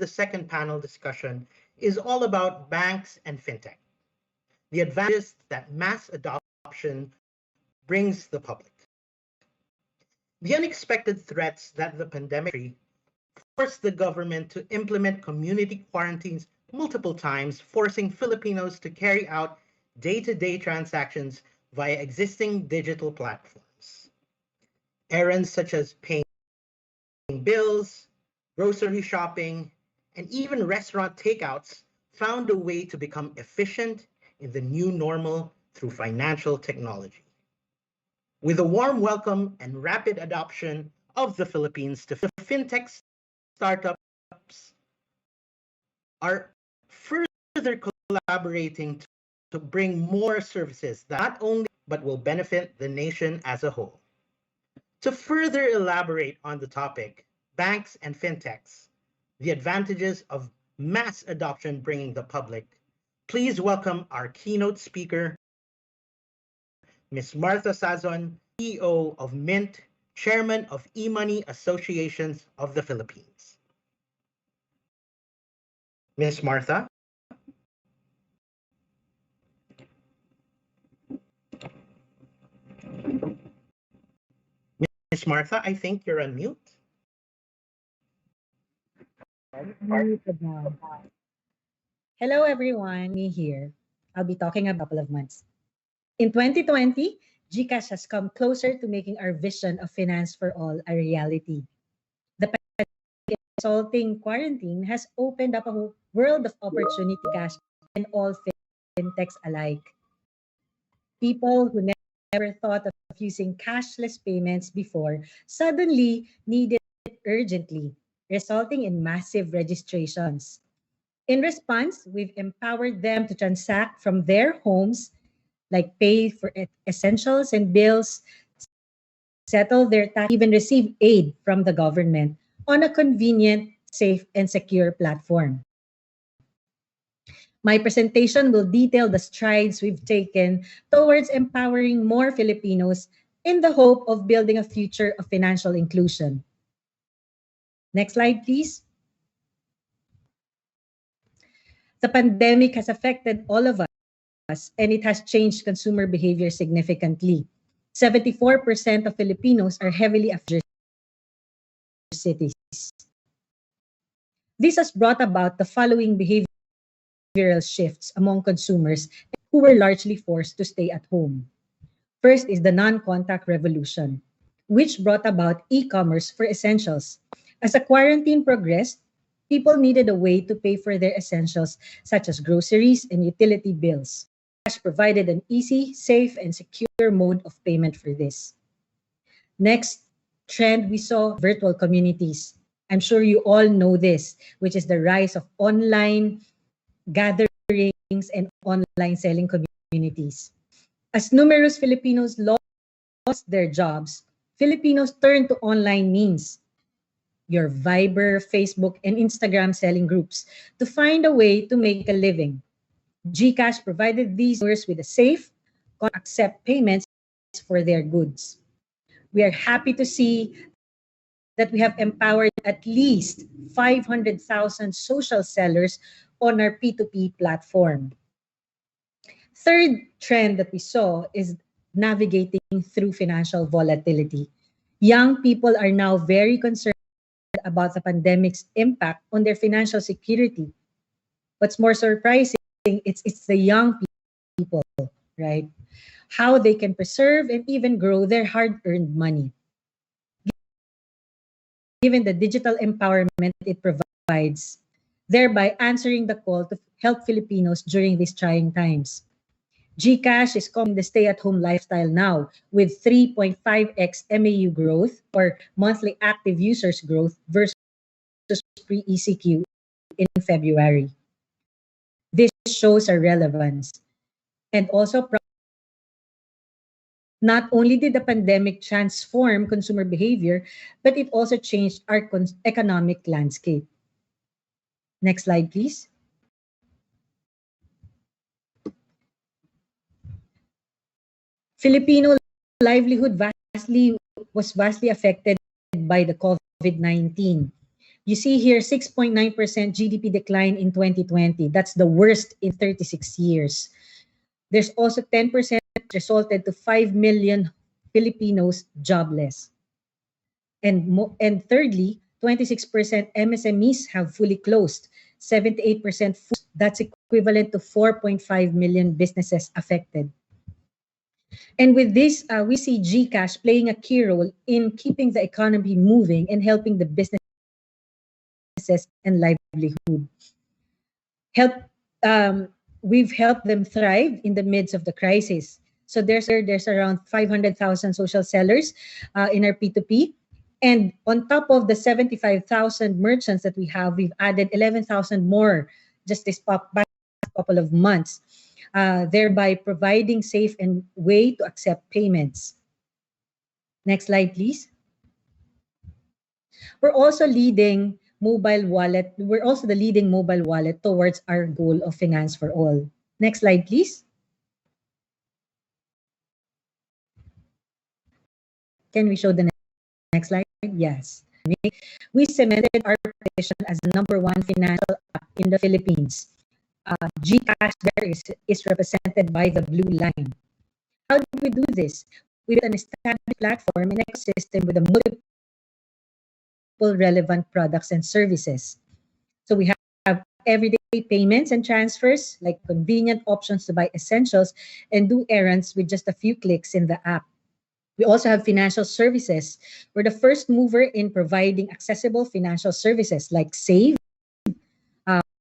the second panel discussion is all about banks and FinTech, the advantages that mass adoption brings the public. The unexpected threats that the pandemic forced the government to implement community quarantines multiple times, forcing Filipinos to carry out day-to-day transactions via existing digital platforms. Errands such as paying bills, grocery shopping, and even restaurant takeouts found a way to become efficient in the new normal through financial technology. With a warm welcome and rapid adoption of the Philippines to FinTech startups are further collaborating to bring more services that not only but will benefit the nation as a whole. To further elaborate on the topic, banks and FinTechs, the advantages of mass adoption bringing the public, please welcome our keynote speaker, Ms. Martha Sazon, CEO of Mynt, Chairman of E-Money Associations of the Philippines. Ms. Martha? Ms. Martha, I think you're on mute. Muted now. Hello, everyone. Me here. I'll be talking about a couple of months. In 2020, Gcash has come closer to making our vision of finance for all a reality. The resulting quarantine has opened up a world of opportunity for cash and all fintechs alike. People who never thought of using cashless payments before suddenly needed it urgently, resulting in massive registrations. In response, we've empowered them to transact from their homes, like pay for essentials and bills, settle their tax, even receive aid from the government on a convenient, safe, and secure platform. My presentation will detail the strides we've taken towards empowering more Filipinos in the hope of building a future of financial inclusion. Next slide, please. The pandemic has affected all of us, and it has changed consumer behavior significantly. 74% of Filipinos are heavily affected cities. This has brought about the following behavioral shifts among consumers who were largely forced to stay at home. First is the non-contact revolution, which brought about e-commerce for essentials. As the quarantine progressed, people needed a way to pay for their essentials, such as groceries and utility bills. Cash provided an easy, safe, and secure mode of payment for this. Next trend we saw, virtual communities. I'm sure you all know this, which is the rise of online gatherings and online selling communities. As numerous Filipinos lost their jobs, Filipinos turned to online means, your Viber, Facebook, and Instagram selling groups, to find a way to make a living. Gcash provided these consumers with a safe, accept payments for their goods. We are happy to see that we have empowered at least 500,000 social sellers on our P2P platform. Third trend that we saw is navigating through financial volatility. Young people are now very concerned about the pandemic's impact on their financial security. What's more surprising, it's the young people, right? How they can preserve and even grow their hard-earned money. Given the digital empowerment it provides, thereby answering the call to help Filipinos during these trying times. Gcash is calling the stay-at-home lifestyle now with 3.5x MAU growth or monthly active users growth versus pre-ECQ in February. This shows our relevance. And also, not only did the pandemic transform consumer behavior, but it also changed our economic landscape. Next slide, please. Filipino livelihood was vastly affected by the COVID-19. You see here 6.9% GDP decline in 2020. That's the worst in 36 years. There's also 10% resulted to 5 million Filipinos jobless. And thirdly, 26% MSMEs have fully closed. 78% that's equivalent to 4.5 million businesses affected. And with this, we see Gcash playing a key role in keeping the economy moving and helping the businesses and livelihood. We've helped them thrive in the midst of the crisis. So there's around 500,000 social sellers in our P2P. And on top of the 75,000 merchants that we have, we've added 11,000 more just this past couple of months, thereby providing safe and way to accept payments. Next slide, please. We're also the leading mobile wallet towards our goal of finance for all. Next slide, please. Can we show the next slide? Yes. We cemented our position as the #1 financial app in the Philippines. Gcash there is represented by the blue line. How did we do this? We built an established platform and ecosystem with a multiple relevant products and services. So we have everyday payments and transfers, like convenient options to buy essentials and do errands with just a few clicks in the app. We also have financial services. We're the first mover in providing accessible financial services like Save,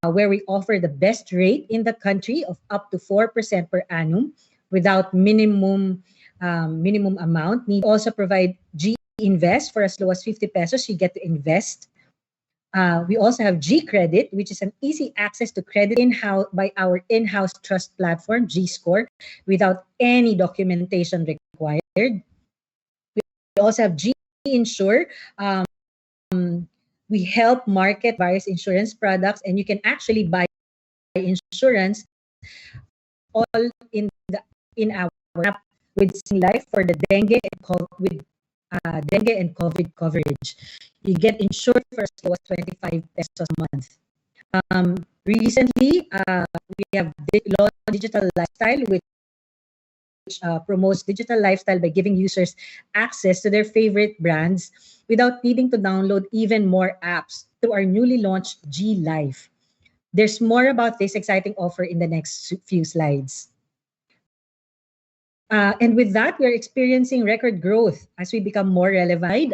where we offer the best rate in the country of up to 4% per annum without minimum amount. We also provide G-Invest for as low as 50 pesos. You get to invest. We also have G-Credit, which is an easy access to credit by our in-house trust platform, G-Score, without any documentation required. We also have G-Insure. We help market various insurance products, and you can actually buy insurance all in our app with Life for the dengue and COVID coverage. You get insured for as low as 25 pesos a month. Recently, we have launched Digital Lifestyle, which promotes digital lifestyle by giving users access to their favorite brands without needing to download even more apps through our newly launched G Life. There's more about this exciting offer in the next few slides. And with that, we're experiencing record growth as we become more relevant.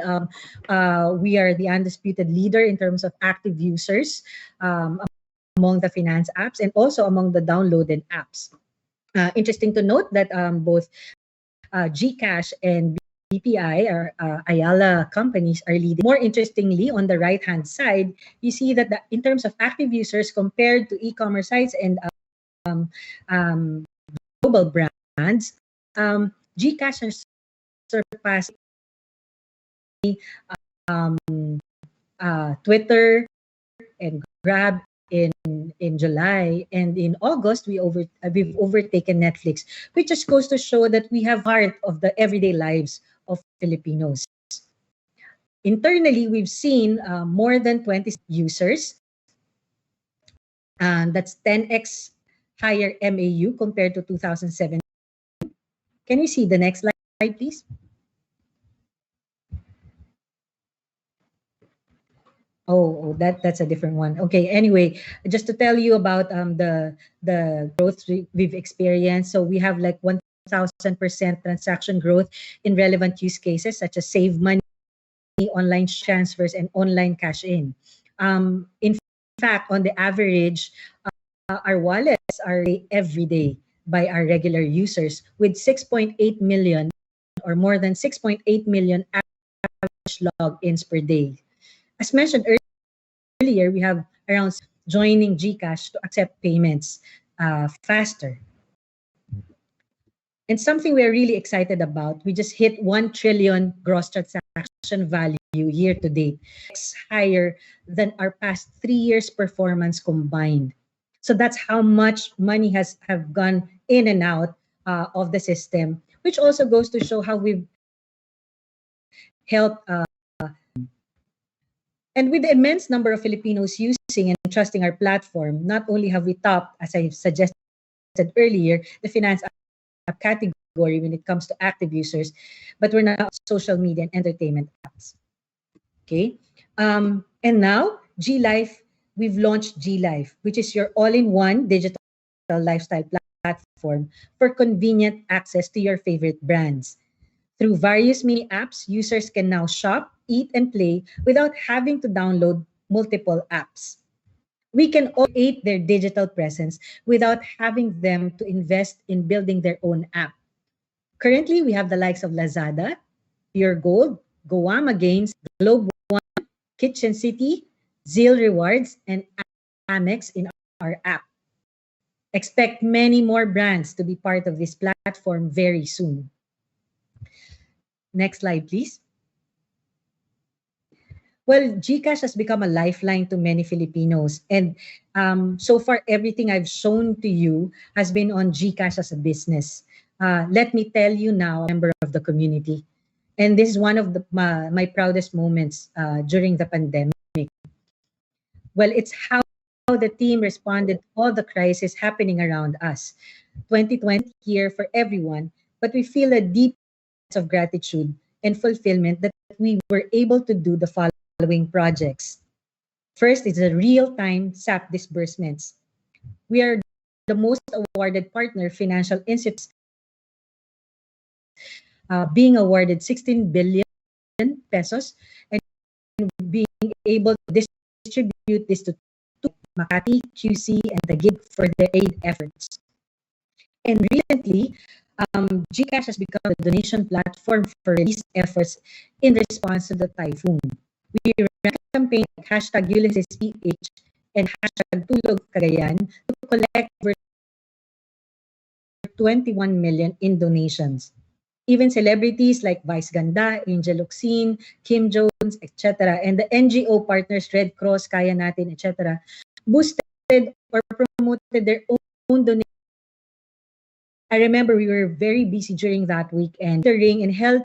We are the undisputed leader in terms of active users among the finance apps and also among the downloaded apps. Interesting to note that both Gcash and BPI, or Ayala companies, are leading. More interestingly, on the right-hand side, you see that in terms of active users compared to e-commerce sites and global brands, Gcash has surpassed Twitter and Grab in July, and in August we've overtaken Netflix, which just goes to show that we have part of the everyday lives of Filipinos. Internally, we've seen more than 20 users, and that's 10x higher MAU compared to 2007. Can we see the next slide, please? Oh, that's a different one. Okay, anyway, just to tell you about the growth we've experienced. So we have like 1,000% transaction growth in relevant use cases such as save money, online transfers, and online cash in. In fact, on the average, our wallets are every day by our regular users with 6.8 million or more than 6.8 million average logins per day. As mentioned earlier, we have around joining Gcash to accept payments faster. And something we're really excited about, we just hit 1 trillion gross transaction value year to date. It's higher than our past 3 years' performance combined. So that's how much money have gone in and out of the system, which also goes to show how we've helped And with the immense number of Filipinos using and trusting our platform, not only have we topped, as I suggested earlier, the finance app category when it comes to active users, but we're now social media and entertainment apps. Okay. And now, G Life, we've launched G Life, which is your all-in-one digital lifestyle platform for convenient access to your favorite brands. Through various mini apps, users can now shop, eat, and play without having to download multiple apps. We can all create their digital presence without having them to invest in building their own app. Currently, we have the likes of Lazada, Pure Gold, Goama Games, Globe One, Kitchen City, Zeal Rewards, and Amex in our app. Expect many more brands to be part of this platform very soon. Next slide, please. Well, Gcash has become a lifeline to many Filipinos. And so far, everything I've shown to you has been on Gcash as a business. Let me tell you now, a member of the community. And this is one of my proudest moments during the pandemic. Well, it's how the team responded to all the crisis happening around us. 2020 year for everyone, but we feel a deep sense of gratitude and fulfillment that we were able to do the following projects. First is the real-time SAP disbursements. We are the most awarded partner financial institutes, being awarded 16 billion pesos and being able to distribute this to Makati, QC, and the GIG for their aid efforts. And recently, Gcash has become the donation platform for relief efforts in response to the typhoon. We ran a campaign like #UlyssesPH and #Tulog Cagayan to collect over 21 million in donations. Even celebrities like Vice Ganda, Angel Locsin, Kim Jones, etc., and the NGO partners Red Cross, Kaya Natin, etc., boosted or promoted their own donations. I remember we were very busy during that weekend, catering and health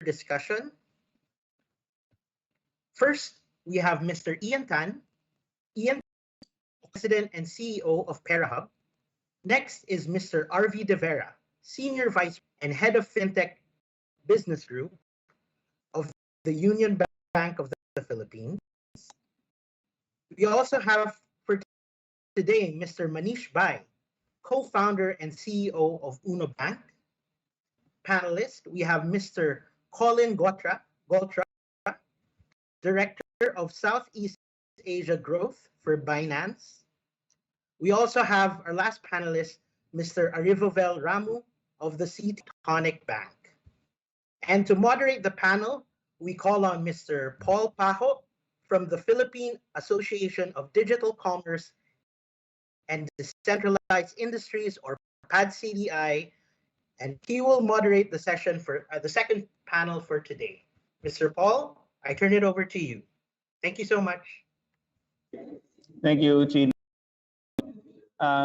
discussion. First, we have Mr. Ian Tan. Ian, President and CEO of PeraHub. Next is Mr. RV De Vera, Senior Vice and Head of FinTech Business Group of the Union Bank of the Philippines. We also have for today Mr. Manish Bai, co-founder and CEO of Uno Bank. Panelist, we have Mr. Colin Goltra, Director of Southeast Asia Growth for Binance. We also have our last panelist, Mr. Arivovel Ramu of the tonik Bank. And to moderate the panel, we call on Mr. Paul Pajo from the Philippine Association of Digital Commerce and Decentralized Industries, or PADCDI, and he will moderate the session for the second panel for today. Mr. Paul, I turn it over to you. Thank you so much. Thank you, Chino.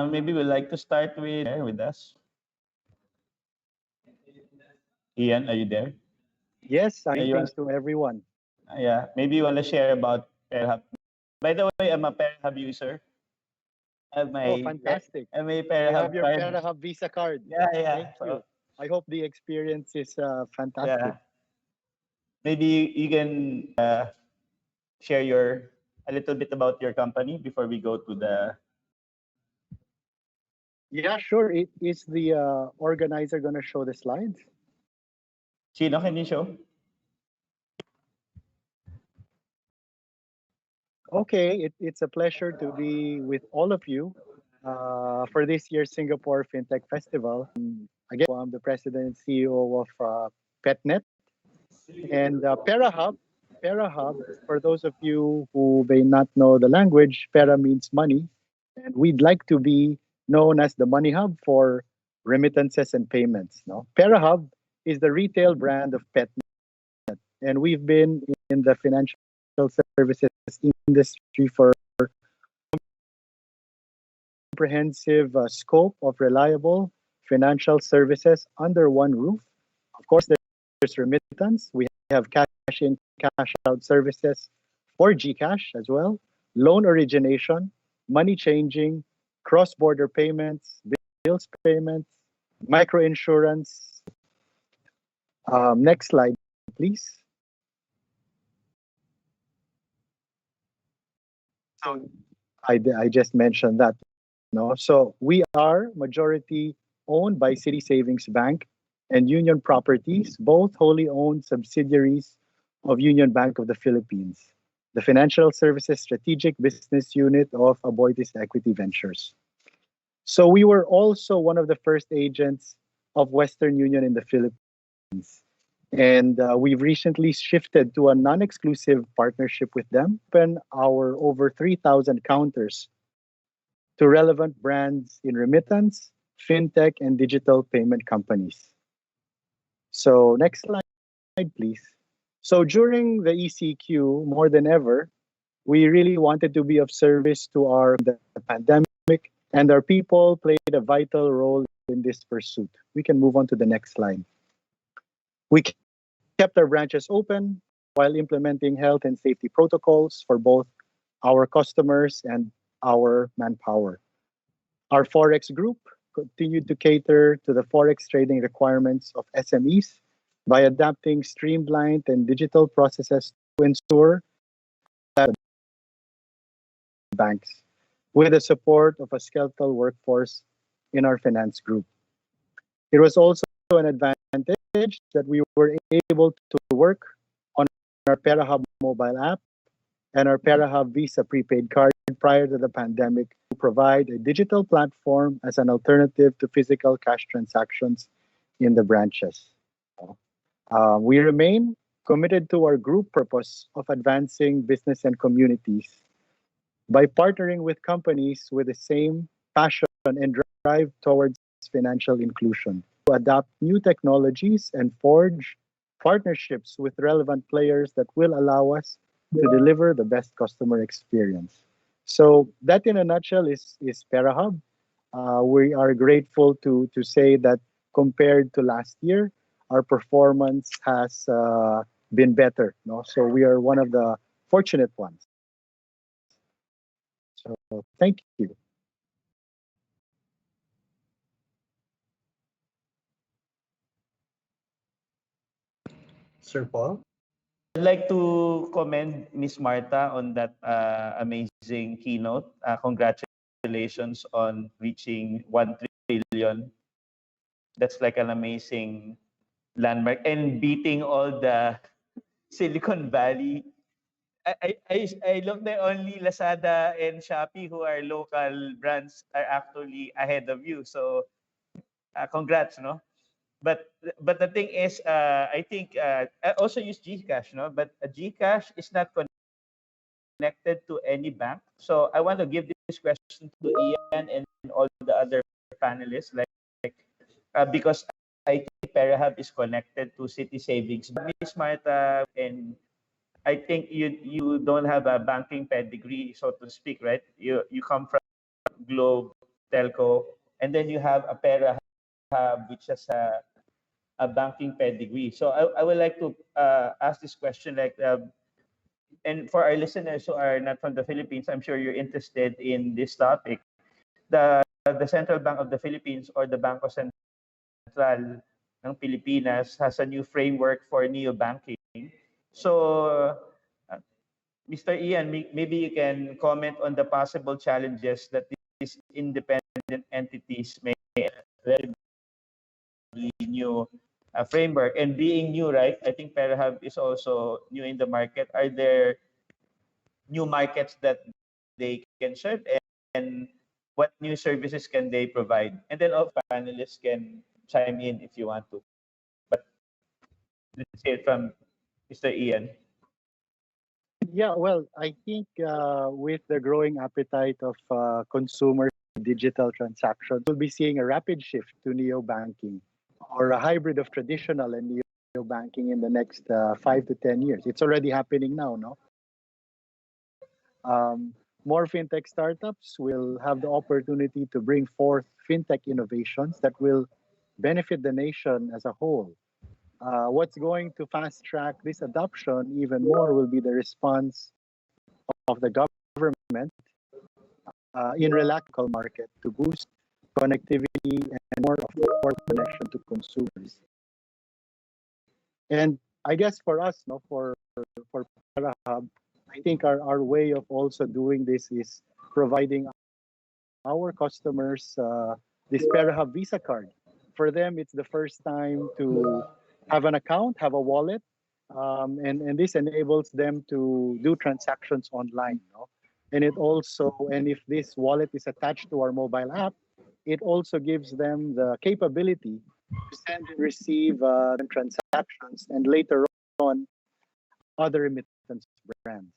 Maybe we'd like to start with us. Ian, are you there? Yes, greetings to everyone. Yeah, maybe you want to share about PairHub. By the way, I'm a PairHub user. I have my, fantastic. I have my You PairHub have your card. PeraHub Visa card. Yeah. Thank you. I hope the experience is fantastic. Yeah. Maybe you can share a little bit about your company before we go to the. Yeah, sure. Is the organizer going to show the slides? Chino, can you show? Okay, it's a pleasure to be with all of you for this year's Singapore FinTech Festival. Again, I'm the president and CEO of PetNet. And PeraHub, for those of you who may not know the language, Pera means money. And we'd like to be known as the money hub for remittances and payments. No? PeraHub is the retail brand of PetNet. And we've been in the financial services industry for comprehensive scope of reliable financial services under one roof. Of course, there's remittance. We have cash in, cash out services for Gcash as well, loan origination, money changing, cross-border payments, bills payments, microinsurance. Next slide, please. So I just mentioned that. No, so we are majority owned by City Savings Bank and Union Properties, both wholly owned subsidiaries of Union Bank of the Philippines, the financial services strategic business unit of Bautista Equity Ventures. So we were also one of the first agents of Western Union in the Philippines. And we've recently shifted to a non-exclusive partnership with them, open our over 3,000 counters to relevant brands in remittance, fintech, and digital payment companies. So next slide, please. So during the ECQ, more than ever, we really wanted to be of service to the pandemic, and our people played a vital role in this pursuit. We can move on to the next slide. We kept our branches open while implementing health and safety protocols for both our customers and our manpower. Our Forex group continued to cater to the Forex trading requirements of SMEs by adapting streamlined and digital processes to ensure that banks, with the support of a skeletal workforce in our finance group. It was also an advantage that we were able to work on our PeraHub mobile app and our PeraHub Visa prepaid card prior to the pandemic to provide a digital platform as an alternative to physical cash transactions in the branches. We remain committed to our group purpose of advancing business and communities by partnering with companies with the same passion and drive towards financial inclusion, to adopt new technologies and forge partnerships with relevant players that will allow us to deliver the best customer experience. So that in a nutshell is PeraHub. We are grateful to say that compared to last year, our performance has been better. No? So we are one of the fortunate ones. So thank you. Sir Paul? I'd like to commend Miss Marta on that amazing keynote. Congratulations on reaching 1 trillion. That's like an amazing landmark and beating all the Silicon Valley. I looked there, only Lazada and Shopee, who are local brands, are actually ahead of you. So congrats, no? But the thing is, I think I also use Gcash, no? But Gcash is not connected to any bank? So I want to give this question to Ian and all the other panelists, because I think PeraHub is connected to City Savings. Miss Marta, and I think you don't have a banking pedigree, so to speak, right? You come from Globe Telco, and then you have a PeraHub, which has a banking pedigree. So I would like to ask this question, and for our listeners who are not from the Philippines, I'm sure you're interested in this topic. The Central Bank of the Philippines, or the Bangko Sentral ng Pilipinas, has a new framework for neobanking. So, Mr. Ian, maybe you can comment on the possible challenges that these independent entities may relatively new framework. And being new, right? I think PeraHub is also new in the market. Are there new markets that they can serve, and what new services can they provide? And then all panelists can chime in if you want to. But let's hear it from Mr. Ian. Yeah, well, I think with the growing appetite of consumers digital transactions, we'll be seeing a rapid shift to neobanking, or a hybrid of traditional and neobanking in the next 5 to 10 years. It's already happening now, no? More fintech startups will have the opportunity to bring forth fintech innovations that will benefit the nation as a whole. What's going to fast track this adoption even more will be the response of the government in relaxed market to boost connectivity and more connection to consumers. And I guess for us, no, for PeraHub, I think our way of also doing this is providing our customers this PeraHub Visa card. For them, it's the first time to have an account, have a wallet, and this enables them to do transactions online. No? And it also, and if this wallet is attached to our mobile app, it also gives them the capability to send and receive transactions, and later on, other remittance brands.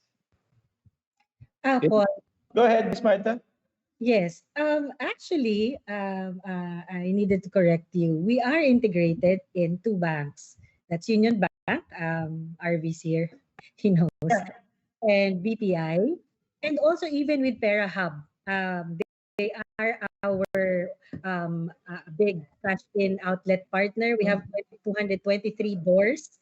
Paul, Go ahead, Ms. Marta. yes. Actually, I needed to correct you. We are integrated in two banks. That's Union Bank, RV's here, he knows, and BPI, and also even with PeraHub. They are our big cash-in outlet partner. We have 223 doors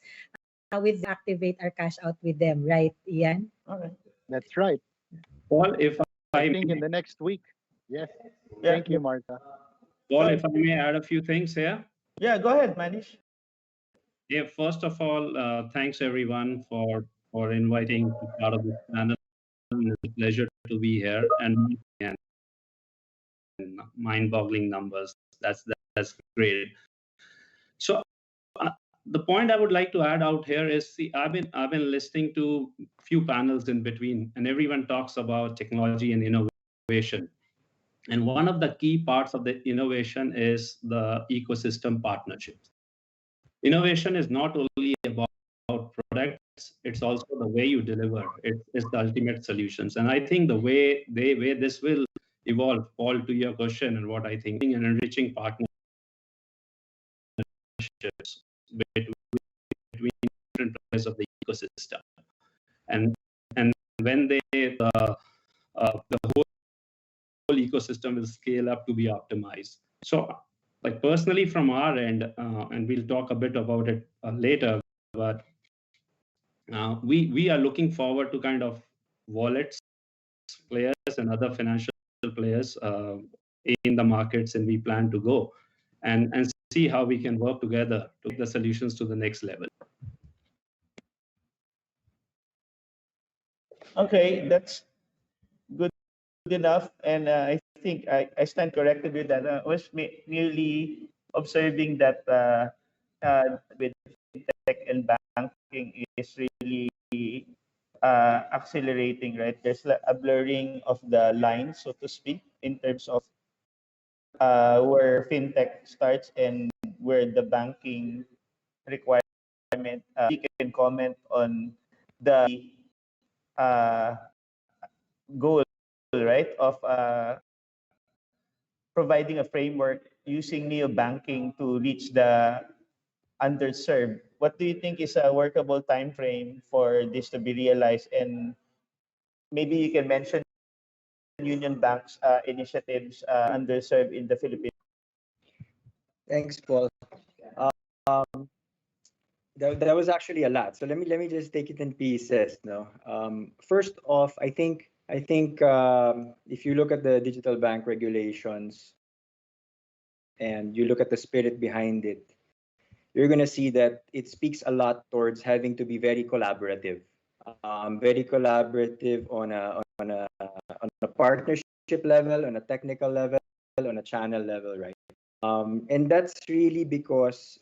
with activate our cash out with them, right, Ian? Okay. That's right. Paul, if I I think may, in the next week. Yes. Yeah. Thank you, Marta. Paul, if I may add a few things here. Yeah, go ahead, Manish. Yeah, first of all, thanks everyone for inviting to part of this panel. It's a pleasure to be here, and mind-boggling numbers. That's great. So the point I would like to add out here is, see, I've been listening to few panels in between, and everyone talks about technology and innovation. And one of the key parts of the innovation is the ecosystem partnerships. Innovation is not only about products, it's also the way you deliver. It's the ultimate solutions. And I think the way this will evolve, Paul, to your question, and what I think, an enriching partnerships between different players of the ecosystem. And when the whole ecosystem will scale up to be optimized. So, like personally from our end, and we'll talk a bit about it later, but we are looking forward to kind of wallets, players, and other financial players in the markets, and we plan to go and see how we can work together to take the solutions to the next level. Okay, that's good enough. And I think I stand corrected with that. I was merely observing that with tech and banking is really accelerating, right? There's a blurring of the lines, so to speak, in terms of where fintech starts and where the banking requirement. You can comment on the goal, right, of providing a framework using neobanking to reach the underserved. What do you think is a workable time frame for this to be realized? And maybe you can mention Union Bank's initiatives underserved in the Philippines. Thanks, Paul. Um, that was actually a lot. So let me just take it in pieces. No, first off, I think if you look at the digital bank regulations and you look at the spirit behind it, you're gonna see that it speaks a lot towards having to be very collaborative on a partnership level, on a technical level, on a channel level, right? And that's really because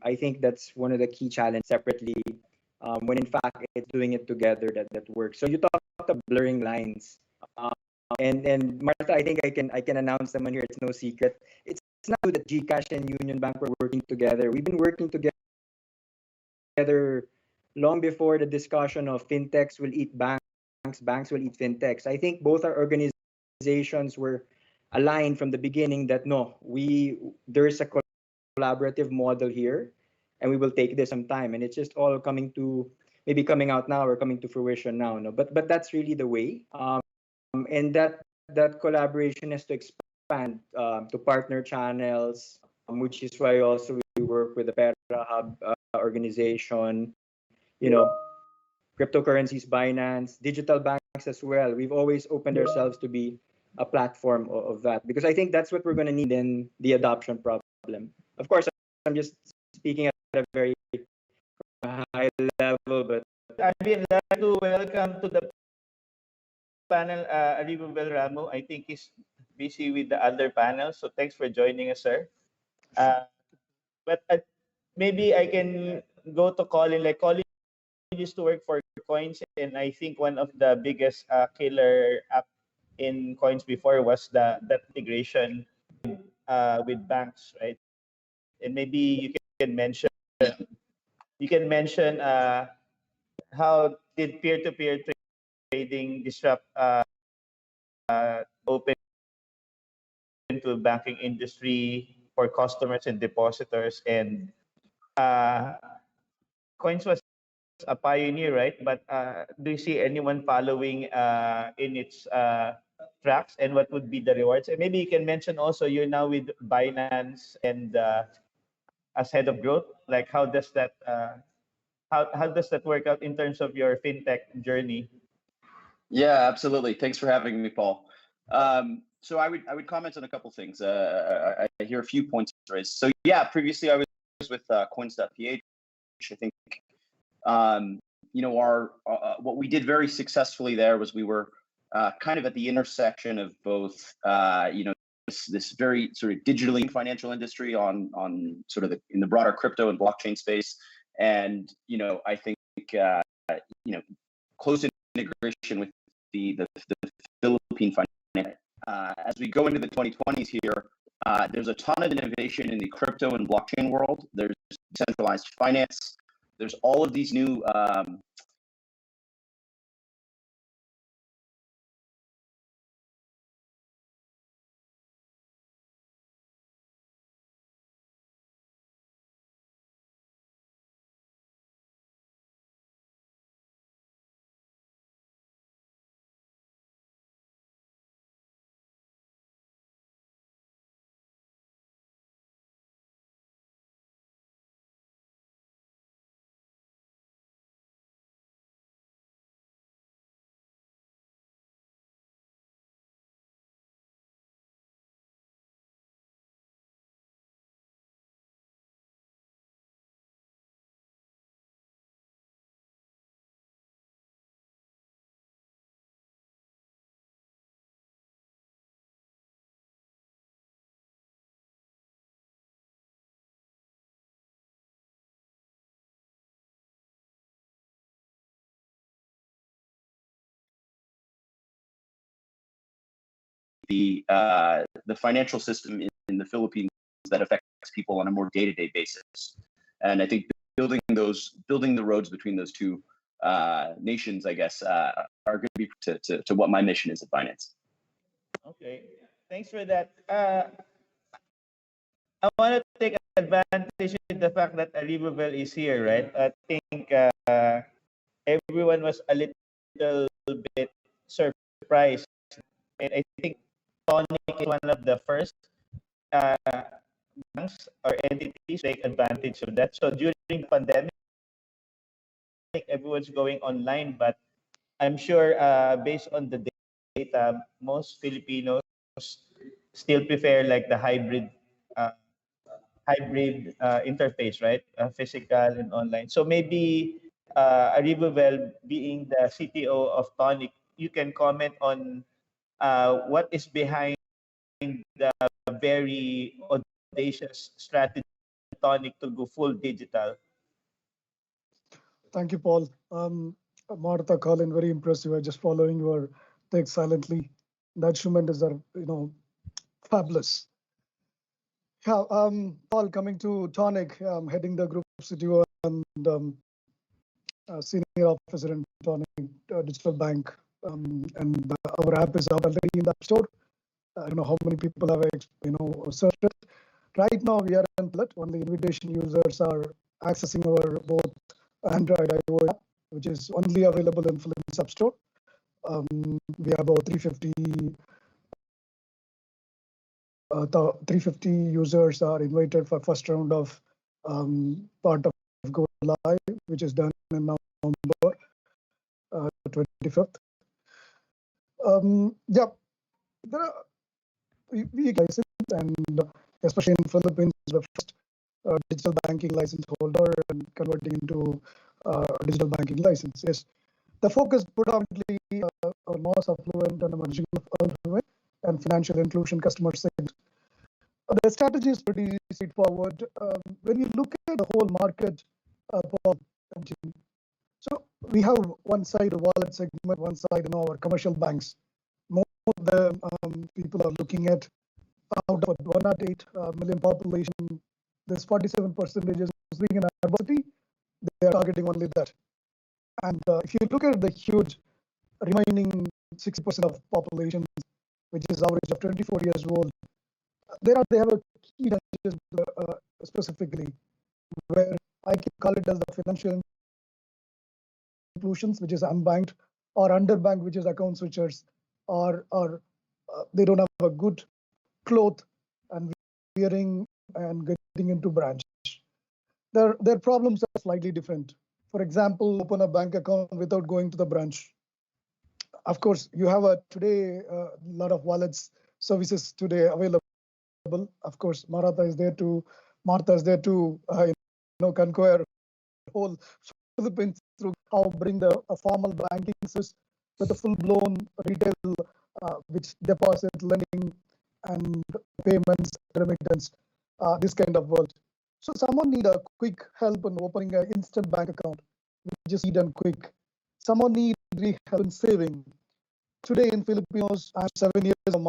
I think that's one of the key challenges separately, when in fact it's doing it together that works. So you talked of blurring lines, and Martha, I think I can announce them on here. It's no secret. It's not true that Gcash and Union Bank were working together. We've been working together long before the discussion of fintechs will eat banks, banks will eat fintechs. I think both our organizations were aligned from the beginning that no, there's a collaborative model here, and we will take this some time. And it's just all coming out now or coming to fruition now. No, but that's really the way. And that collaboration has to expand to partner channels, which is why also we work with the Pera Hub organization. You know, cryptocurrencies, Binance, digital banks as well. We've always opened ourselves to be a platform of that, because I think that's what we're going to need in the adoption problem. Of course, I'm just speaking at a very high level, but I'd be glad to welcome to the panel Arriba Belramo. I think he's busy with the other panels, so thanks for joining us, sir. But maybe I can go to Colin. Like Colin used to work for Coins, and I think one of the biggest killer app in Coins before was that integration with banks, right? And maybe you can mention how did peer-to-peer trading disrupt open to banking industry for customers and depositors, and Coins was a pioneer, right? But do you see anyone following in its tracks, and what would be the rewards? And maybe you can mention also you're now with Binance and as head of growth. Like how does that work out in terms of your fintech journey? Yeah, absolutely. Thanks for having me, Paul. So I would comment on a couple things. I hear a few points raised. So yeah, previously I was with Coins.ph. I think our what we did very successfully there was we were kind of at the intersection of both this very sort of digitally financial industry on sort of in the broader crypto and blockchain space, and I think close integration with the Philippine finance. As we go into the 2020s here, there's a ton of innovation in the crypto and blockchain world. There's decentralized finance. There's all of these new the financial system in the Philippines that affects people on a more day-to-day basis. And I think building the roads between those two nations, I guess, are going to be to what my mission is at finance. Okay, thanks for that. I want to take advantage of the fact that Arribabel is here, right? I think everyone was a little bit surprised, and I think Tonic is one of the first uh, banks or entities to take advantage of that. So during the pandemic, everyone's going online, but I'm sure based on the data, most Filipinos still prefer like the uh, hybrid interface, right? Physical and online. So maybe Arribabel, being the CTO of Tonic, you can comment on what is behind the very audacious strategy of Tonic to go full digital. Thank you, Paul. Martha, Colin, very impressive. I'm just following your text silently. The instruments are, fabulous. Yeah, Paul, coming to Tonic, heading the group CTO and senior officer in Tonic Digital Bank, and our app is out already in the App Store. I don't know how many people have, searched it. Right now, we are in pilot. Only invitation users are accessing our both Android iOS app, which is only available in Philippines App Store. We have about 350 users are invited for first round of part of Go Live, which is done in November 25th. Yeah, there are we license, and especially in Philippines, the first digital banking license holder and converting into digital banking license. Yes, the focus predominantly on mass affluent and emerging affluent and financial inclusion customer segment. The strategy is pretty straightforward. When you look at the whole market, so we have one side a wallet segment, one side our commercial banks. Most of the people are looking at out of 108 million population, there's 47% is being in urban city. They are targeting only that. And if you look at the huge remaining 60% of population, which is average of 24 years old, they have a key specifically where I can call it as the financial inclusions, which is unbanked, or underbanked, which is account switchers, or they don't have a good cloth and wearing and getting into branch. Their problems are slightly different. For example, open a bank account without going to the branch. Of course, you have today a lot of wallets services today available. Of course, Martha is there to conquer whole Philippines through how bring the formal banking system with a full-blown retail, which deposit, lending, and payments, remittance, this kind of world. So someone need a quick help in opening an instant bank account, which is easy and quick. Someone need help in saving. Today in Filipinos, I have 7 years of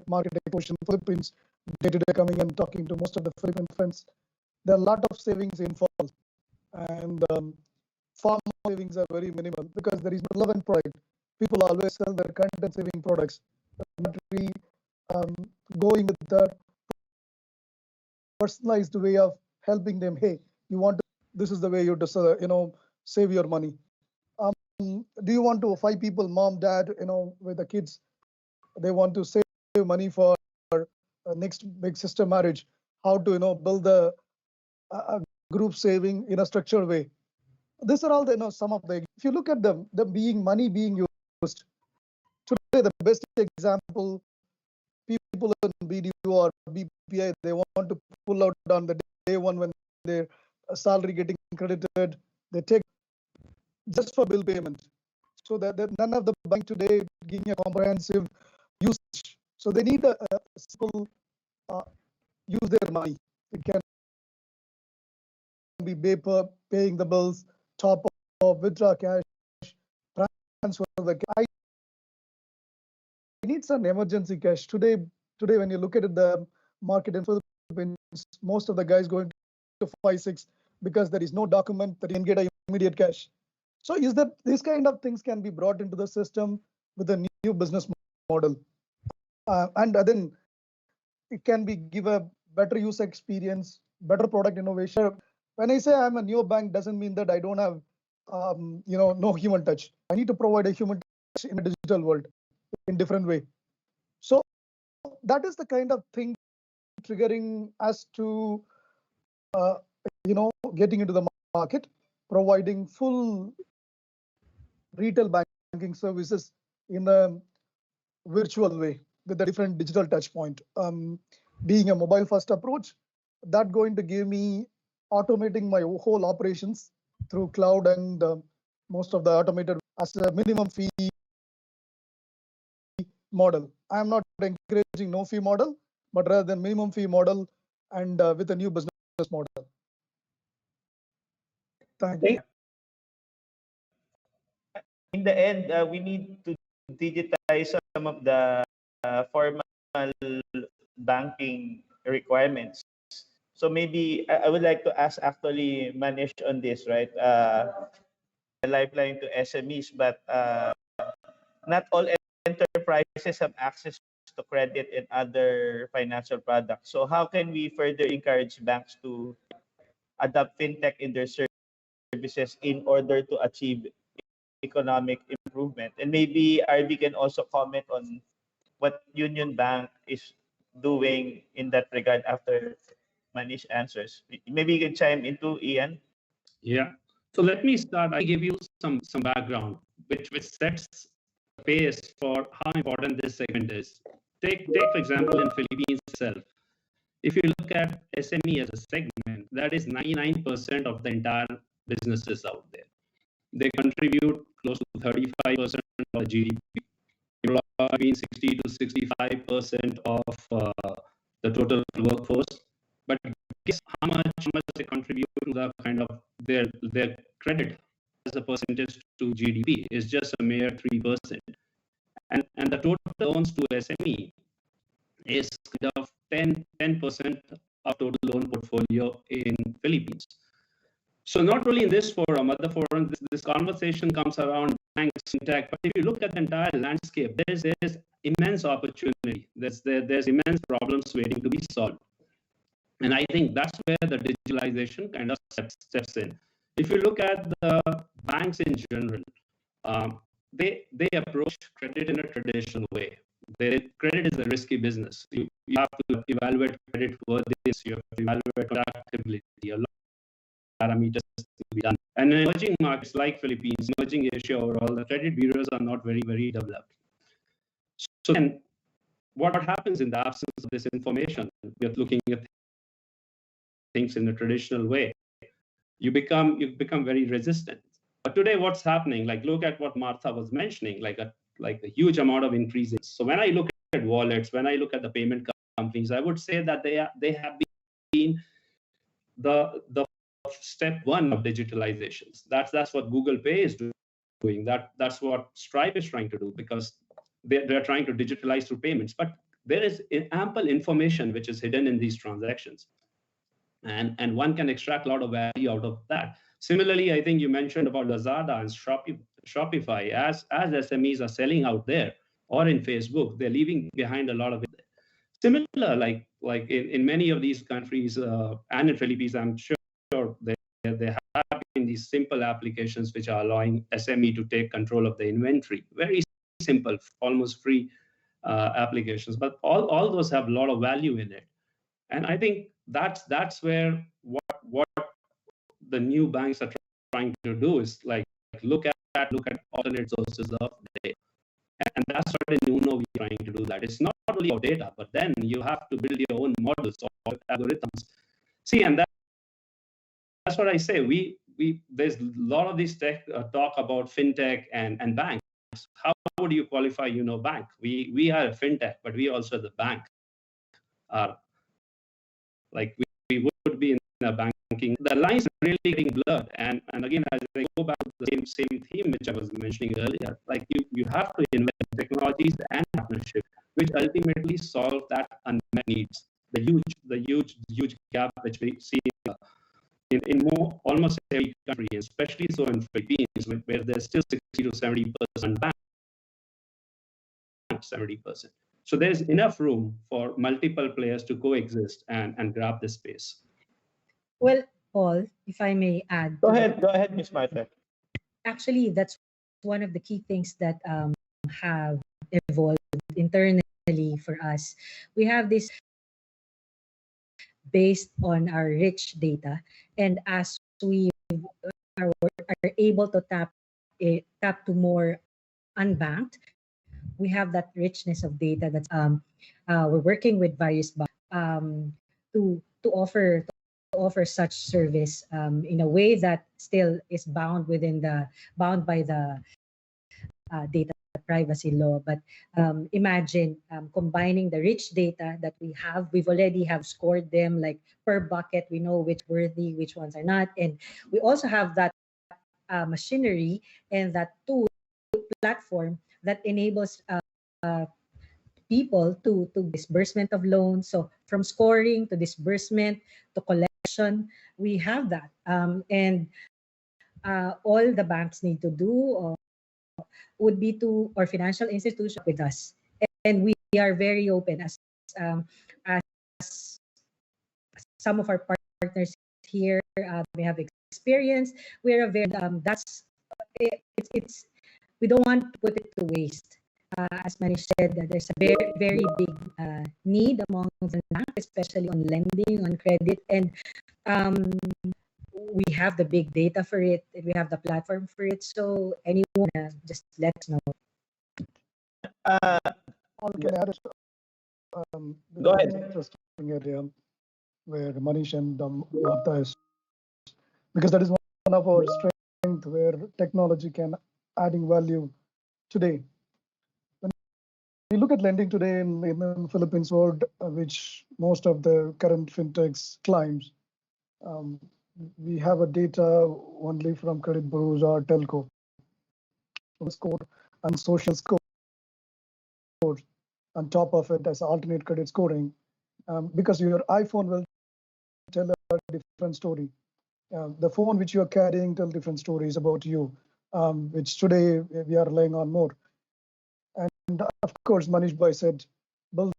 market exposure in Philippines, day-to-day coming and talking to most of the Philippine friends. There are a lot of savings involved, and farm savings are very minimal because there is no relevant product. People always sell their content saving products, not really going with the personalized way of helping them. Hey, this is the way you save your money. Do you want to 5 people, mom, dad, with the kids, they want to save money for next big sister marriage, how to build a group saving in a structured way. These are all the some of the, if you look at them money being used today, the best example, people in BDU or BPI, they want to pull out on the day one when their salary getting credited, they take just for bill payment. So that none of the bank today giving a comprehensive usage. So they need a simple use their money. It can be paper, paying the bills, top up, withdraw cash, transfer the cash. I need some emergency cash. Today when you look at the market in Philippines, most of the guys going to 5-6 because there is no document that you can get immediate cash. So is that these kind of things can be brought into the system with a new business model, and then it can be give a better user experience, better product innovation. When I say I'm a neobank, doesn't mean that I don't have no human touch. I need to provide a human touch in a digital world in different way. So that is the kind of thing triggering us to getting into the market, providing full retail banking services in a virtual way with a different digital touch point. Being a mobile first approach, that going to give me automating my whole operations through cloud and most of the automated as a minimum fee model. I am not encouraging no fee model, but rather than minimum fee model and with a new business model. Thank you. In the end, we need to digitize some of the formal banking requirements. So maybe I would like to ask actually Manish on this, right? A lifeline to SMEs, but not all enterprises have access to credit and other financial products. So how can we further encourage banks to adopt fintech in their services in order to achieve economic improvement? And maybe RB can also comment on what Union Bank is doing in that regard after Manish answers. Maybe you can chime into Ian. Yeah. So let me start. I give you some background, which sets the pace for how important this segment is. Take for example in Philippines itself. If you look at SME as a segment, that is 99% of the entire businesses out there. They contribute close to 35% of the GDP, between 60 to 65% of the total workforce. But guess how much they contribute to the kind of their credit as a percentage to GDP is just a mere 3%. And the total loans to SME is kind of 10% of total loan portfolio in Philippines. So not only in this forum, other forums, this conversation comes around banks and tech. But if you look at the entire landscape, there's immense opportunity. There's immense problems waiting to be solved. And I think that's where the digitalization kind of steps in. If you look at the banks in general, they approach credit in a traditional way. Credit is a risky business. You have to evaluate credit worthiness, you have to evaluate adaptability, a lot of parameters to be done. And in emerging markets like Philippines, emerging Asia overall, the credit bureaus are not very, very developed. So then what happens in the absence of this information? We're looking at things in a traditional way. You become very resistant. But today, what's happening? Like, look at what Martha was mentioning, like a huge amount of increases. So when I look at wallets, when I look at the payment companies, I would say that they have been the step one of digitalizations. That's what Google Pay is doing. That's what Stripe is trying to do, because they're trying to digitalize through payments. But there is ample information which is hidden in these transactions. And one can extract a lot of value out of that. Similarly, I think you mentioned about Lazada and Shopify. As SMEs are selling out there or in Facebook, they're leaving behind a lot of it. Similar, like in many of these countries and in Philippines, I'm sure there have been these simple applications which are allowing SME to take control of the inventory. Very simple, almost free applications, but all those have a lot of value in it. And I think that's where what the new banks are trying to do is like look at alternate sources of data. And that's what in Uno we're trying to do that. It's not only about data, but then you have to build your own models or algorithms. See, and that's what I say. There's a lot of this talk about fintech and banks. How would you qualify bank? We are a fintech, but we also the bank are like we would be in a banking. The lines are really getting blurred. And again, as I go back to the same theme which I was mentioning earlier, like you have to invent technologies and partnership, which ultimately solve that unmet needs. The huge gap which we see in almost every country, especially so in Philippines, where there's still 60 to 70% banks, 70%. So there's enough room for multiple players to coexist and grab this space. Well, Paul, if I may add. Go ahead, Ms. Martha. Actually, that's one of the key things that have evolved internally for us. We have this based on our rich data, and as we are able to tap to more unbanked, we have that richness of data that's we're working with various banks to offer such service in a way that still is bound by the data privacy law. But imagine combining the rich data that we've already have scored them like per bucket. We know which worthy, which ones are not, and we also have that machinery and that tool platform that enables people to disbursement of loans. So from scoring to disbursement to collection, we have that, and all the banks need to do would be to, or financial institution with us, and we are very open as some of our partners here may have experience. We're a very it's we don't want to put it to waste. As Manish said, there's a very, very big need among the banks, especially on lending, on credit, and we have the big data for it, and we have the platform for it. So anyone, just let us know. All can add Go ahead. Interesting area where Manish and Martha is, because that is one of our strengths where technology can adding value today. When we look at lending today in the Philippines world, which most of the current fintechs climbs, we have a data only from credit bureaus or telco score and social score on top of it as alternate credit scoring, because your iPhone will tell a different story. The phone which you are carrying tell different stories about you, which today we are relying on more. And of course, Manish Bhai said, building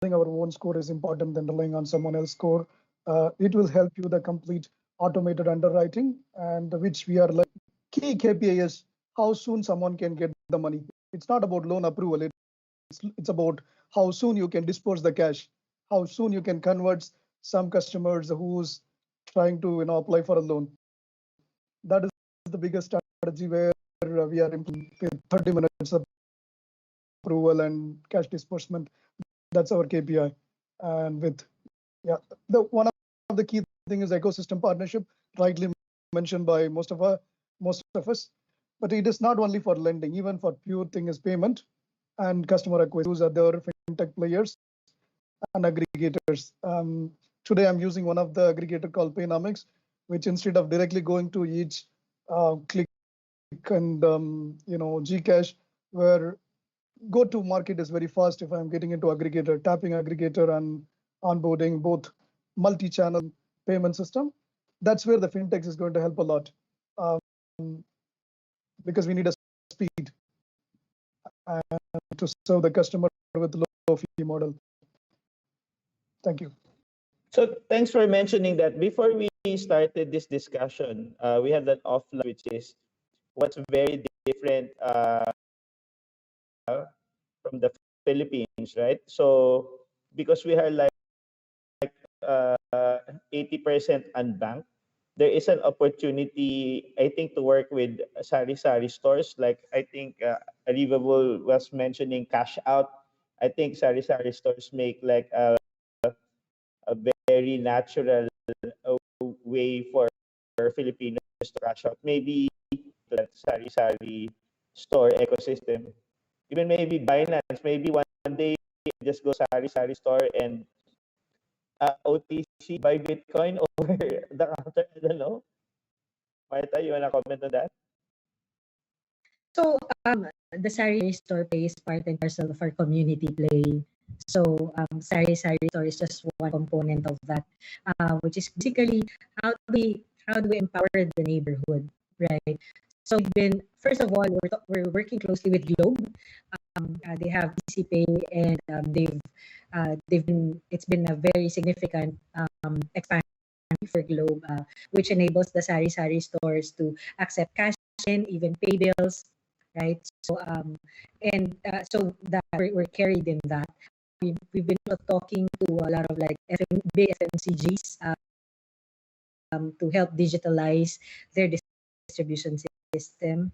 our own score is important than relying on someone else's score. It will help you the complete automated underwriting, and which we are like key KPI is how soon someone can get the money. It's not about loan approval. It's about how soon you can disperse the cash, how soon you can convert some customers who's trying to apply for a loan. That is the biggest strategy where we are implementing 30 minutes of approval and cash disbursement. That's our KPI. And with one of the key thing is ecosystem partnership, rightly mentioned by most of us. But it is not only for lending, even for pure thing is payment and customer acquisition. Those are the fintech players and aggregators. Today I'm using one of the aggregator called Paynomics, which instead of directly going to each click and Gcash, where go to market is very fast. If I'm getting into aggregator, tapping aggregator and onboarding both multi-channel payment system, that's where the fintech is going to help a lot, because we need a speed and to serve the customer with low fee model. Thank you. So thanks for mentioning that. Before we started this discussion, we had that offline, which is what's very different from the Philippines, right? So because we are like 80% unbanked, there is an opportunity, I think, to work with sari-sari stores. Like I think Alivable was mentioning cash out. I think sari-sari stores make like a very natural way for Filipinos to cash out. Maybe that sari-sari store ecosystem. Even maybe Binance, maybe one day just go sari-sari store and OTC buy Bitcoin over the counter. I don't know. Martha, you wanna comment on that? So the Sari store play is part and parcel of our community play. So Sari store is just one component of that, which is basically how how do we empower the neighborhood, right? So we've been, first of all, we're working closely with Globe. They have EasyPay, and it's been a very significant expansion for Globe, which enables the sari-sari stores to accept cash in, even pay bills, right? So so that we're carried in that. We've been talking to a lot of like big FMCGs to help digitalize their distribution system.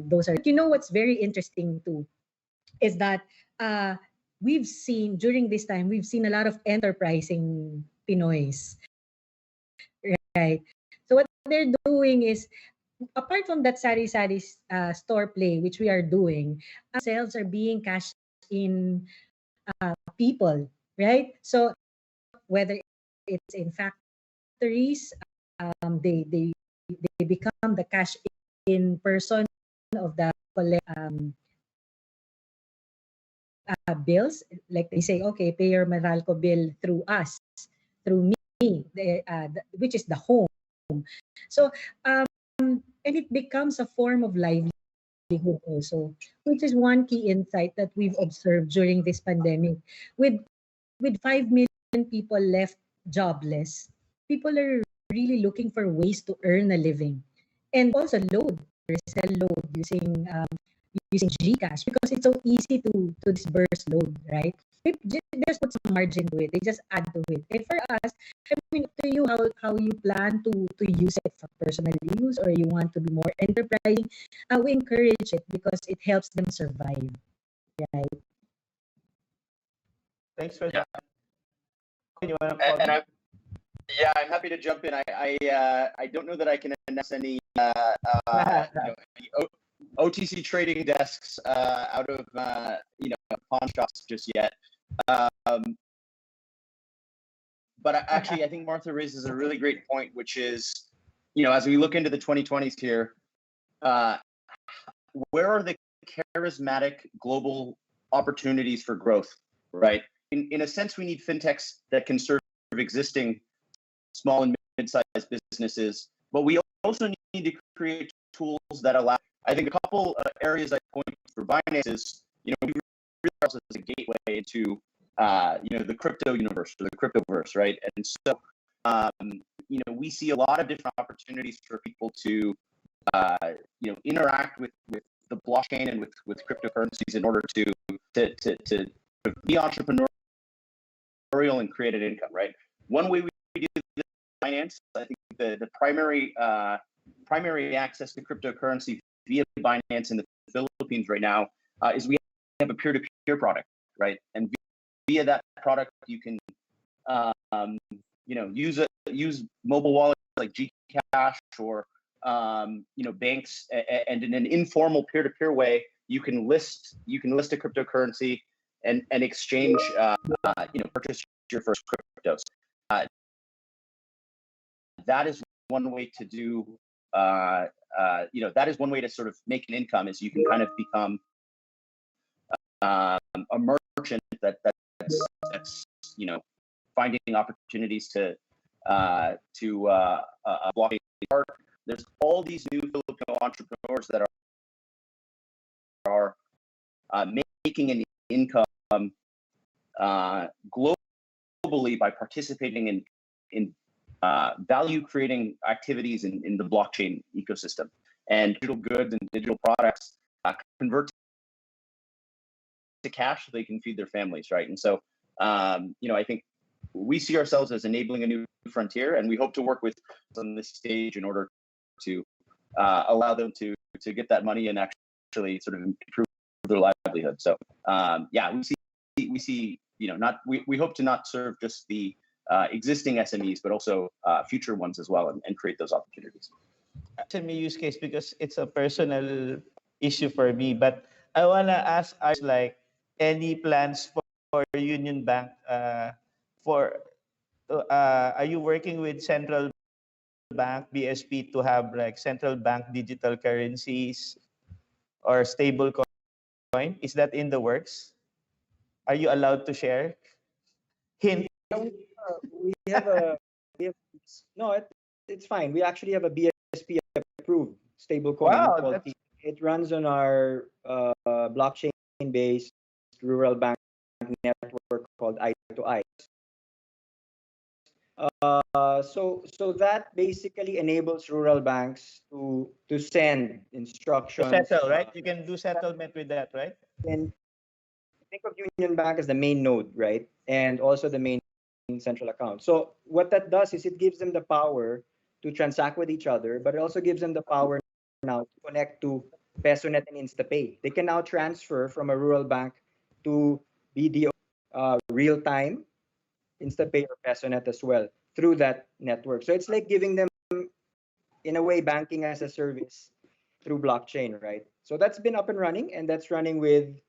Those are, what's very interesting too is that we've seen during this time, we've seen a lot of enterprising Pinoys, right? So what they're doing is, apart from that sari-sari store play, which we are doing, sales are being cashed in people, right? So whether it's in factories, they become the cash in person of the bills. Like they say, okay, pay your Meralco bill through us, through me, which is the home. So and it becomes a form of livelihood also, which is one key insight that we've observed during this pandemic. With 5 million people left jobless, people are really looking for ways to earn a living, and also sell load using Gcash, because it's so easy to disburse load, right? They just put some margin to it. They just add to it. And for us, I mean, to you, how you plan to use it for personal use, or you want to be more enterprising, we encourage it because it helps them survive, right? Thanks for Yeah. that. You wanna And comment? I'm happy to jump in. I don't know that I can announce any OTC trading desks out of pawn shops just yet. But actually, I think Martha raises a really great point, which is, as we look into the 2020s here, where are the charismatic global opportunities for growth, right? In a sense, we need fintechs that can serve existing small and mid-sized businesses, but we also need to create tools that allow. I think a couple areas I point for Binance is, we realize as a gateway into the crypto universe, or the cryptoverse, right? And so we see a lot of different opportunities for people to interact with the blockchain and with cryptocurrencies in order to be entrepreneurial and create an income, right? One way we do this Binance, I think the primary access to cryptocurrency via Binance in the Philippines right now is we have a peer-to-peer product, right? And via that product, you can use mobile wallets like Gcash or banks, and in an informal peer-to-peer way, you can list a cryptocurrency and exchange purchase your first cryptos. That is one way to do that is one way to sort of make an income, is you can kind of become a merchant that's finding opportunities to blockchain. There's all these new Filipino entrepreneurs that are making an income globally by participating in value creating activities in the blockchain ecosystem. And digital goods and digital products convert to cash so they can feed their families, right? And so I think we see ourselves as enabling a new frontier, and we hope to work with on this stage in order to allow them to get that money and actually sort of improve their livelihood. So we see we hope to not serve just the existing SMEs, but also future ones as well, and create those opportunities. SME use case, because it's a personal issue for me, but I wanna ask, like, any plans for Union Bank are you working with central bank BSP to have like central bank digital currencies or stable coin? Is that in the works? Are you allowed to share? Hint. We have no, it's fine. We actually have a BSP approved stablecoin Wow, called that's- It runs on our blockchain-based rural bank network called I2I. So that basically enables rural banks to send To instructions. settle, right? You can do settlement with that, right? And think of Union Bank as the main node, right? And also the main central account. So what that does is it gives them the power to transact with each other, but it also gives them the power now to connect to PesoNet and InstaPay. They can now transfer from a rural bank to BDO real-time InstaPay or PesoNet as well through that network. So it's like giving them, in a way, banking as a service through blockchain, right? So that's been up and running, and that's running with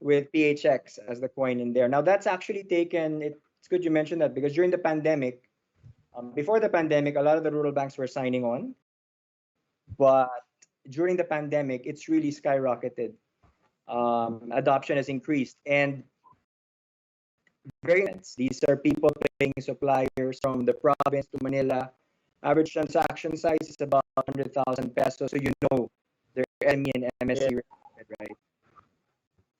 PHX as the coin in there. Now that's actually taken. It's good you mentioned that, because during the pandemic, before the pandemic, a lot of the rural banks were signing on, but during the pandemic, it's really skyrocketed. Adoption has increased, and these are people paying suppliers from the province to Manila. Average transaction size is about 100,000 pesos, so you know they're ME and MSC related, right?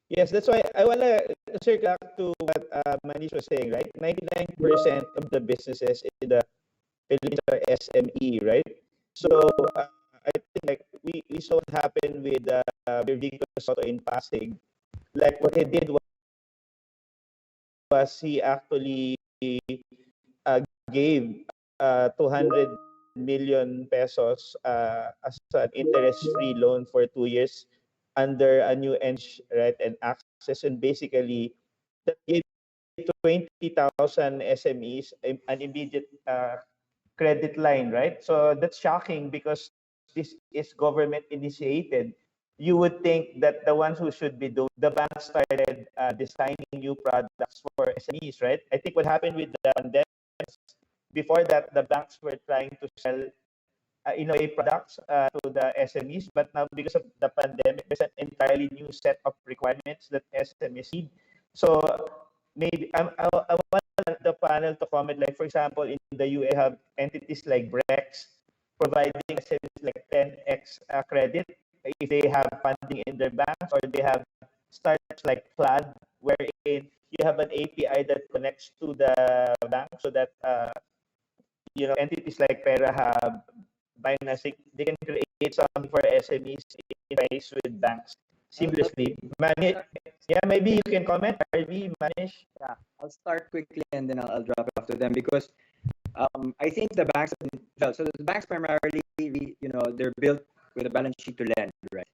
Yes, that's why I want to circle back to what Manish was saying, right? 99% of the businesses in the Philippines are SME, right? So I think like we saw it happen with Vijay Soto in Pasig. Like what he did was he actually gave 200 million pesos as an interest-free loan for 2 years under a new right, and access, and basically that gave 20,000 SMEs an immediate credit line, right? So that's shocking because this is government initiated. You would think that the ones who should be doing, the banks started designing new products for SMEs, right? I think what happened with the pandemic, before that, the banks were trying to sell innovative products to the SMEs, but now because of the pandemic, there's an entirely new set of requirements that SMEs need. So maybe I want the panel to comment, like for example, in the UA have entities like Brex providing SMEs like 10x credit if they have funding in their banks, or they have startups like Plaid, wherein you have an API that connects to the bank so that entities like PeraHub, Binance, they can create something for SMEs in ways with banks seamlessly. Yeah, maybe you can comment, RV, Manish. Yeah, I'll start quickly and then I'll drop it off to them, because I think the banks so the banks primarily, they're built with a balance sheet to lend, right?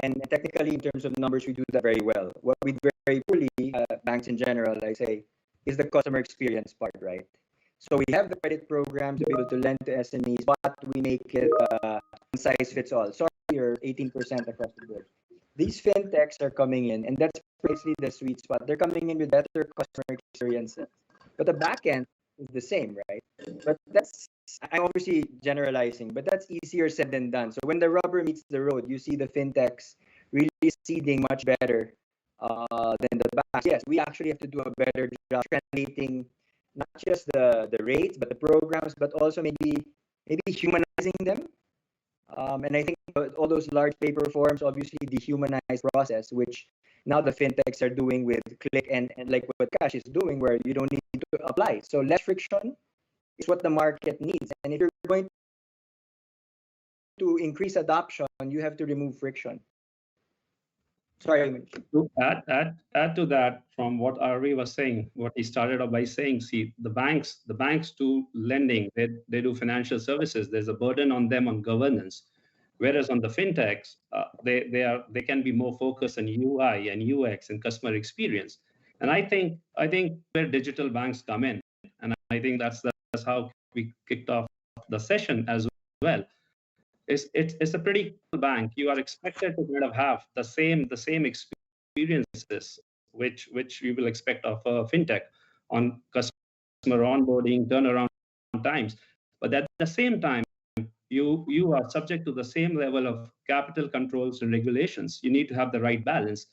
And technically, in terms of numbers, we do that very well. What we do very poorly, banks in general, I say, is the customer experience part, right? So we have the credit program to be able to lend to SMEs, but we make it one size fits all. Sorry, you're 18% across the board. These fintechs are coming in, and that's basically the sweet spot. They're coming in with better customer experiences, but the back end is the same, right? But I'm obviously generalizing, but that's easier said than done. So when the rubber meets the road, you see the fintechs really succeeding much better than the banks. Yes, we actually have to do a better job translating not just the rates, but the programs, but also maybe humanizing them. And I think all those large paper forms obviously dehumanize process, which now the fintechs are doing with Click and like what Cash is doing, where you don't need to apply. So less friction is what the market needs. And if you're going to increase adoption, you have to remove friction. Sorry. To add to that, from what RV was saying, what he started off by saying, see, the banks do lending, they do financial services. There's a burden on them on governance, whereas on the fintechs, they can be more focused on UI and UX and customer experience. And I think where digital banks come in, and I think that's how we kicked off the session as well. It's a pretty cool bank. You are expected to kind of have the same experiences which you will expect of a fintech on customer onboarding, turnaround times. But at the same time, you are subject to the same level of capital controls and regulations. You need to have the right balance.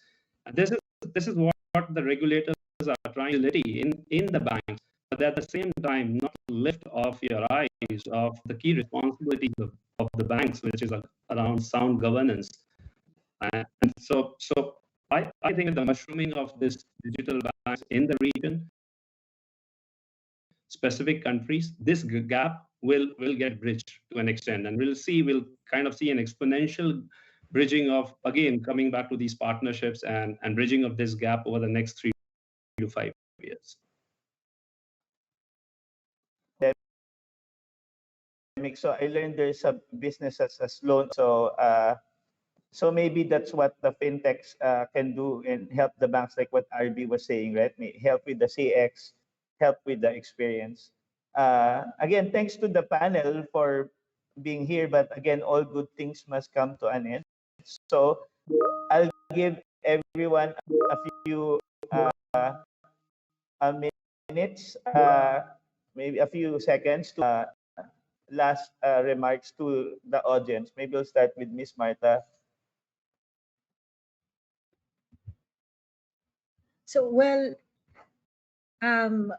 And this is what the regulators are trying to in the banks. but at the same time, not lift off your eyes of the key responsibility of the banks, which is around sound governance. And so I think the mushrooming of this digital banks in the region, specific countries, this gap will get bridged to an extent, and we'll kind of see an exponential bridging of, again, coming back to these partnerships and bridging of this gap over the next 3 to 5 years. So I learned there's a business as loan. So maybe that's what the fintechs can do and help the banks, like what RB was saying, right? Help with the CX, help with the experience. Again, thanks to the panel for being here, but again, all good things must come to an end. So I'll give everyone a few minutes, maybe a few seconds to last remarks to the audience. Maybe we'll start with Miss Martha. So, well,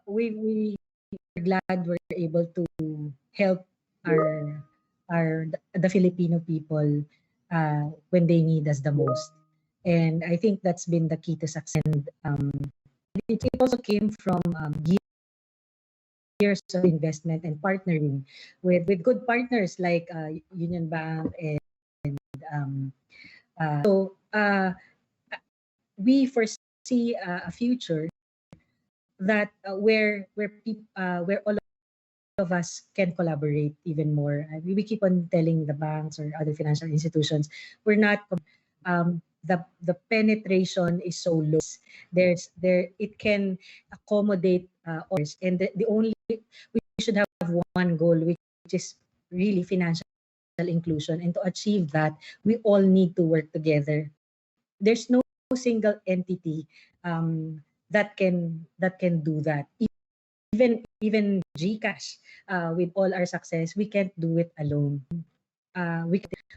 we're glad we're able to help the Filipino people when they need us the most. And I think that's been the key to success. And it also came from years of investment and partnering with good partners like Union Bank and we foresee a future that where all of us can collaborate even more. We keep on telling the banks or other financial institutions we're not the penetration is so low. It can accommodate others, and the only we should have one goal, which is really financial inclusion, and to achieve that we all need to work together. There's no single entity that can do that. Even Gcash, with all our success, we can't do it alone.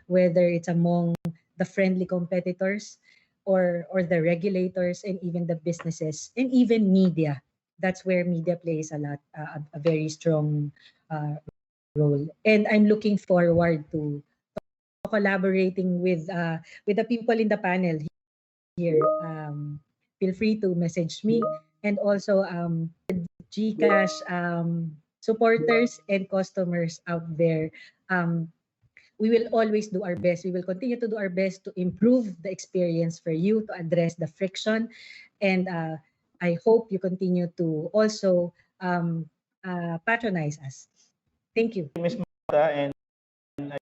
Whether it's among the friendly competitors or the regulators and even the businesses and even media. That's where media plays a very strong role. And I'm looking forward to collaborating with the people in the panel here. Feel free to message me, and also Gcash supporters and customers out there. We will always do our best. We will continue to do our best to improve the experience for you, to address the friction. And I hope you continue to also patronize us. Thank you. Ms. Martha, and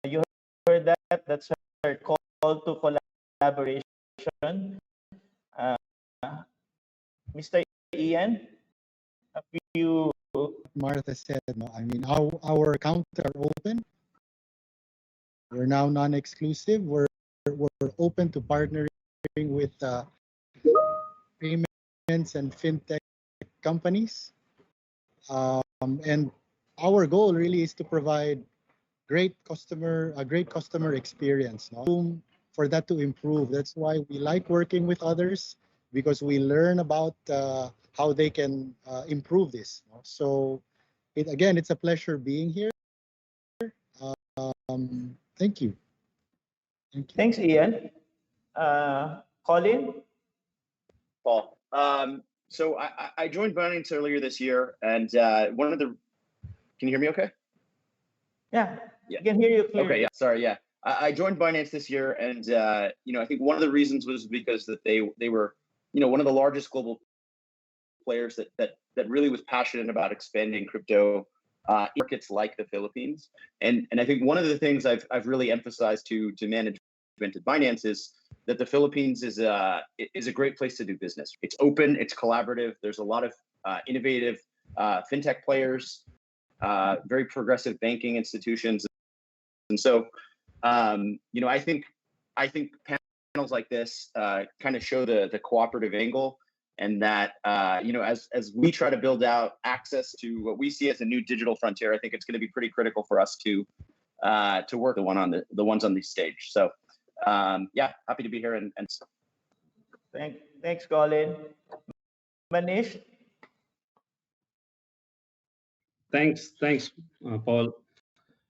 you heard that. That's her call to collaboration. Mr. Ian, a few. Martha said, no, I mean, our accounts are open. We're now non-exclusive. We're open to partnering with payments and fintech companies. And our goal really is to provide a great customer experience. No? Room for that to improve. That's why we like working with others, because we learn about how they can improve this. No? So, it's a pleasure being here. Thank you. Thanks, Ian. Colin? Paul. So I joined Binance earlier this year, and one of the. Can you hear me? Okay. Yeah. I can hear you clearly. Okay. Yeah. Sorry. Yeah. I joined Binance this year, and I think one of the reasons was because that they were one of the largest global players that really was passionate about expanding crypto markets like the Philippines. And I think one of the things I've really emphasized to management at Binance is that the Philippines is a great place to do business. It's open, it's collaborative. There's a lot of innovative fintech players, very progressive banking institutions, and so I think panels like this kind of show the cooperative angle. And that, as we try to build out access to what we see as a new digital frontier, I think it's going to be pretty critical for us to work the ones on the stage. So, happy to be here. And thanks, Colin. Manish, Thanks, Paul.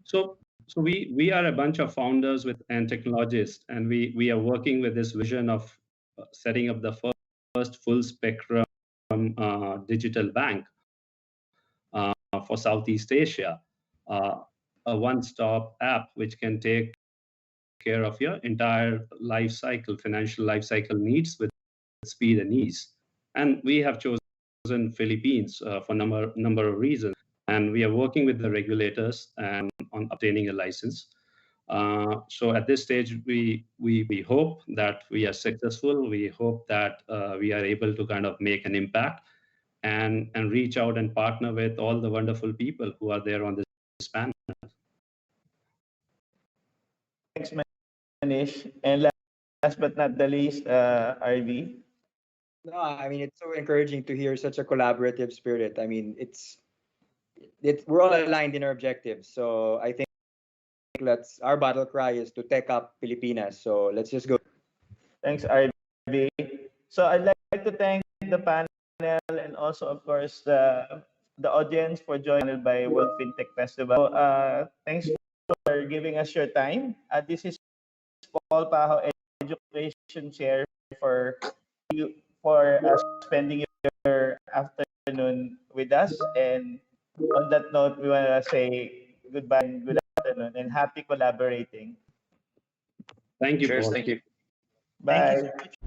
So we are a bunch of founders and technologists, and we are working with this vision of setting up the first full spectrum digital bank for Southeast Asia, a one-stop app which can take care of your entire life cycle, financial life cycle needs with speed and ease. And we have chosen Philippines for number of reasons, and we are working with the regulators and on obtaining a license. So at this stage, we hope that we are successful. We hope that we are able to kind of make an impact and reach out and partner with all the wonderful people who are there on this panel. Thanks, Manish. And last but not the least, RV. No, I mean, it's so encouraging to hear such a collaborative spirit. I mean, we're all aligned in our objectives. So I think our battle cry is to tech up Pilipinas. So let's just go. Thanks, RV. So I'd like to thank the panel and also, of course, the audience for joining by World FinTech Festival. Thanks for giving us your time. This is Paul Pajo, Education Chair, for spending your afternoon with us. And on that note, we want to say goodbye and good afternoon and happy collaborating. Thank you, Cheers. Paul. Thank you. Bye. Thank you so much.